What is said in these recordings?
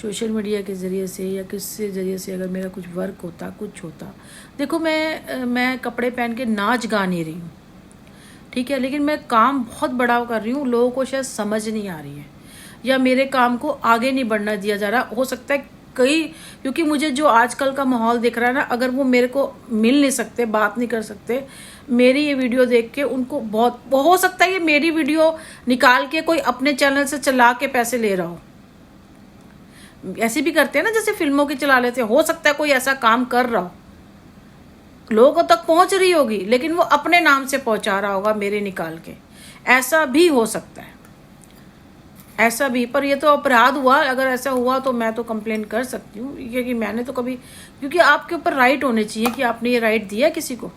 Social media के ज़रिए से या किसी ज़रिए से अगर मेरा कुछ वर्क होता, कुछ होता, देखो मैं कपड़े पहन के नाच गा नहीं रही हूँ, ठीक है, लेकिन मैं काम बहुत बड़ा कर रही हूँ, लोगों को शायद समझ नहीं आ रही है या मेरे काम को आगे नहीं बढ़ना दिया जा रहा। हो सकता है कई, क्योंकि मुझे जो आजकल का माहौल दिख रहा है ना, अगर वो मेरे को मिल नहीं सकते, बात नहीं कर सकते, मेरी ये वीडियो देख के उनको बहुत हो सकता है ये मेरी वीडियो निकाल के कोई अपने चैनल से चला के पैसे ले रहा हो। ऐसे भी करते हैं ना, जैसे फिल्मों की चला लेते हैं, हो सकता है कोई ऐसा काम कर रहा हो, लोगों तक पहुंच रही होगी, लेकिन वो अपने नाम से पहुंचा रहा होगा मेरे निकाल के। ऐसा भी हो सकता है, ऐसा भी। पर ये तो अपराध हुआ, अगर ऐसा हुआ तो मैं तो कंप्लेन कर सकती हूँ, क्योंकि मैंने तो कभी, क्योंकि आपके ऊपर राइट होने चाहिए कि आपने ये राइट दिया किसी को।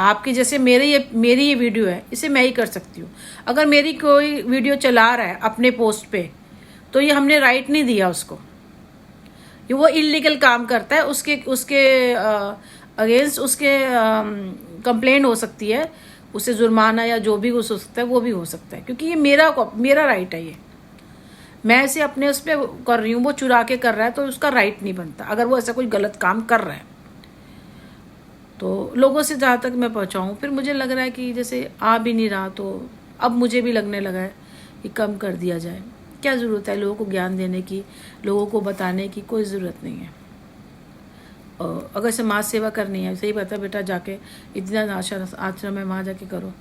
आपकी जैसे मेरी ये वीडियो है, इसे मैं ही कर सकती हूँ। अगर मेरी कोई वीडियो चला रहा है अपने पोस्ट पे, तो ये हमने राइट नहीं दिया उसको। ये वो इलीगल काम करता है, उसके अगेंस्ट उसके कंप्लेंट हो सकती है, उसे जुर्माना या जो भी कुछ हो सकता है वो भी हो सकता है, क्योंकि ये मेरा राइट है। ये मैं इसे अपने उस पर कर रही हूँ, वो चुरा के कर रहा है तो उसका राइट नहीं बनता अगर वो ऐसा कोई गलत काम कर रहा है। तो लोगों से जहाँ तक मैं पहुँचाऊँ, फिर मुझे लग रहा है कि जैसे आ भी नहीं रहा, तो अब मुझे भी लगने लगा है कि कम कर दिया जाए। क्या ज़रूरत है लोगों को ज्ञान देने की, लोगों को बताने की कोई ज़रूरत नहीं है। अगर समाज सेवा करनी है, सही बात है बेटा, जाके इतना आश्रम है वहाँ जाके करो।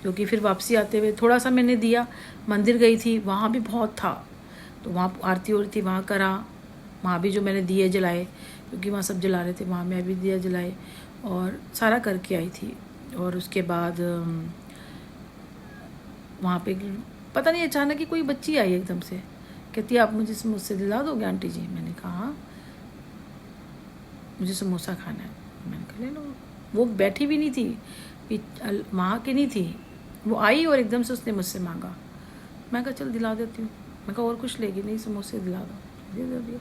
क्योंकि फिर वापसी आते हुए थोड़ा सा मैंने दिया, मंदिर गई थी, वहाँ भी बहुत था, तो वहाँ आरती हो रही थी, वहाँ करा, वहाँ भी जो मैंने दिए जलाए, क्योंकि वहाँ सब जला रहे थे, वहाँ मैं भी दिया जलाए और सारा करके आई थी। और उसके बाद वहाँ पे पता नहीं अचानक ही कोई बच्ची आई एकदम से, कहती आप मुझे समोसे दिला दोगे आंटी जी। मैंने कहा हाँ, मुझे समोसा खाना है। मैंने कहा ले लो। वो बैठी भी नहीं थी, वहाँ की नहीं थी, वो आई और एकदम से उसने मुझसे मांगा। मैं कहा चल दिला देती हूँ। मैं कहा और कुछ लेगी नहीं, समोसे दिला दो, दे दिया।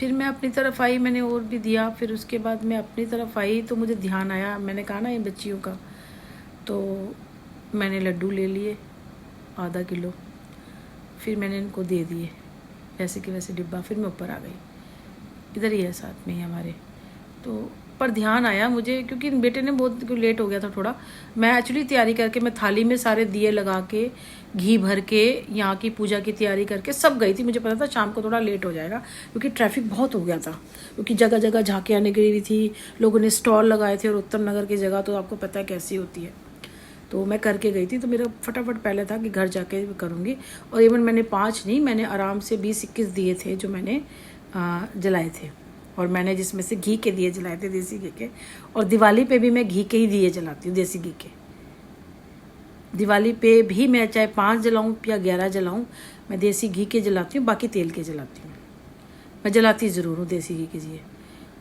फिर मैं अपनी तरफ आई, मैंने और भी दिया। फिर उसके बाद मैं अपनी तरफ आई तो मुझे ध्यान आया, मैंने कहा ना ये बच्चियों का, तो मैंने लड्डू ले लिए आधा किलो, फिर मैंने इनको दे दिए वैसे कि वैसे डिब्बा। फिर मैं ऊपर आ गई, इधर ही है साथ में ही हमारे। तो पर ध्यान आया मुझे, क्योंकि बेटे ने बहुत लेट हो गया था थोड़ा। मैं एक्चुअली तैयारी करके, मैं थाली में सारे दिए लगा के, घी भर के, यहाँ की पूजा की तैयारी करके सब गई थी। मुझे पता था शाम को थोड़ा लेट हो जाएगा, क्योंकि ट्रैफिक बहुत हो गया था, क्योंकि जगह जगह झांकियाँ निकली हुई थी, लोगों ने स्टॉल लगाए थे, और उत्तम नगर की जगह तो आपको पता है कैसी होती है। तो मैं करके गई थी, तो मेरा फटाफट पहले था कि घर जाके करूँगी। और इवन मैंने 5 नहीं, मैंने आराम से 20-21 दिए थे जो मैंने जलाए थे, और मैंने जिसमें से घी के दिए जलाए थे, देसी घी के। और दिवाली पे भी मैं घी के ही दिए जलाती हूँ, देसी घी के। दिवाली पे भी मैं चाहे 5 जलाऊँ या 11 जलाऊँ, मैं देसी घी के जलाती हूँ, बाकी तेल के जलाती हूँ। मैं जलाती ज़रूर हूँ देसी घी के दिए,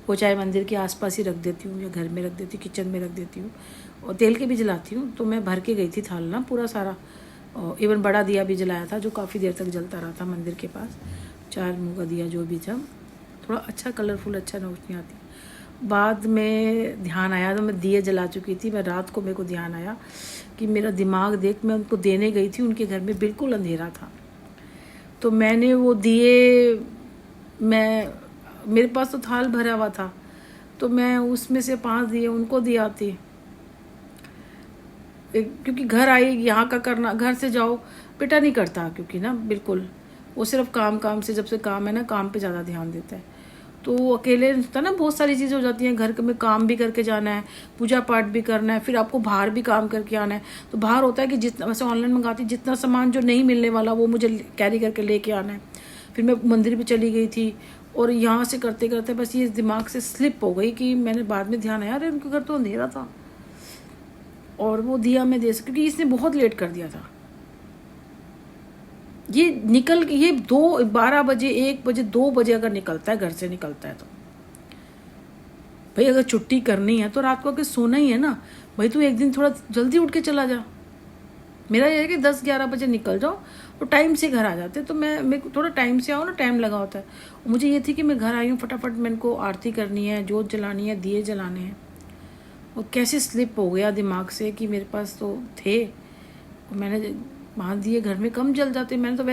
वो चाहे मंदिर के आसपास ही रख देती हूँ या घर में रख देती हूँ, किचन में रख देती हूँ। और तेल के भी जलाती हूँ। तो मैं भर के गई थी थाल ना पूरा सारा, और इवन बड़ा दिया भी जलाया था जो काफ़ी देर तक जलता रहा था मंदिर के पास। 4 मुँह का दिया जो भी था, थोड़ा अच्छा कलरफुल, अच्छा रोशनी आती। बाद में ध्यान आया, तो मैं दिए जला चुकी थी। मैं रात को, मेरे को ध्यान आया कि मेरा दिमाग देख, मैं उनको देने गई थी, उनके घर में बिल्कुल अंधेरा था। तो मैंने वो दिए, मेरे पास तो थाल भरा हुआ था, तो मैं उसमें से 5 दिए उनको दिया थी। क्योंकि घर आई, यहाँ का करना, घर से जाओ बेटा नहीं करता, क्योंकि ना बिल्कुल वो सिर्फ काम से, जब से काम है ना, काम पे ज़्यादा ध्यान देता है। तो वो अकेले होता ना, बहुत सारी चीज़ें हो जाती हैं, घर में काम भी करके जाना है, पूजा पाठ भी करना है, फिर आपको बाहर भी काम करके आना है। तो बाहर होता है कि जितना, वैसे ऑनलाइन मंगाती, जितना सामान जो नहीं मिलने वाला वो मुझे कैरी करके लेके आना है। फिर मैं मंदिर भी चली गई थी, और यहाँ से करते करते बस ये दिमाग से स्लिप हो गई कि मैंने बाद में ध्यान आया, अरे उनके घर तो अंधेरा था, और वो दिया मैं दे सकती, क्योंकि इसने बहुत लेट कर दिया था। ये 12 बजे, 1 बजे, 2 बजे अगर निकलता है, घर से निकलता है, तो भाई अगर छुट्टी करनी है तो रात को आके सोना ही है ना भाई, तू एक दिन थोड़ा जल्दी उठ के चला जा। मेरा ये है कि 10-11 बजे निकल जाओ तो टाइम से घर आ जाते। तो मैं थोड़ा टाइम से आओ ना, टाइम लगा होता है। मुझे ये थी कि मैं घर आई हूँ, फटाफट मैंने को आरती करनी है, जोत जलानी है, दिए जलाने हैं। और कैसे स्लिप हो गया दिमाग से कि मेरे पास तो थे, मैंने वहाँ दिए घर में कम जल जाते। मैंने तो वैसे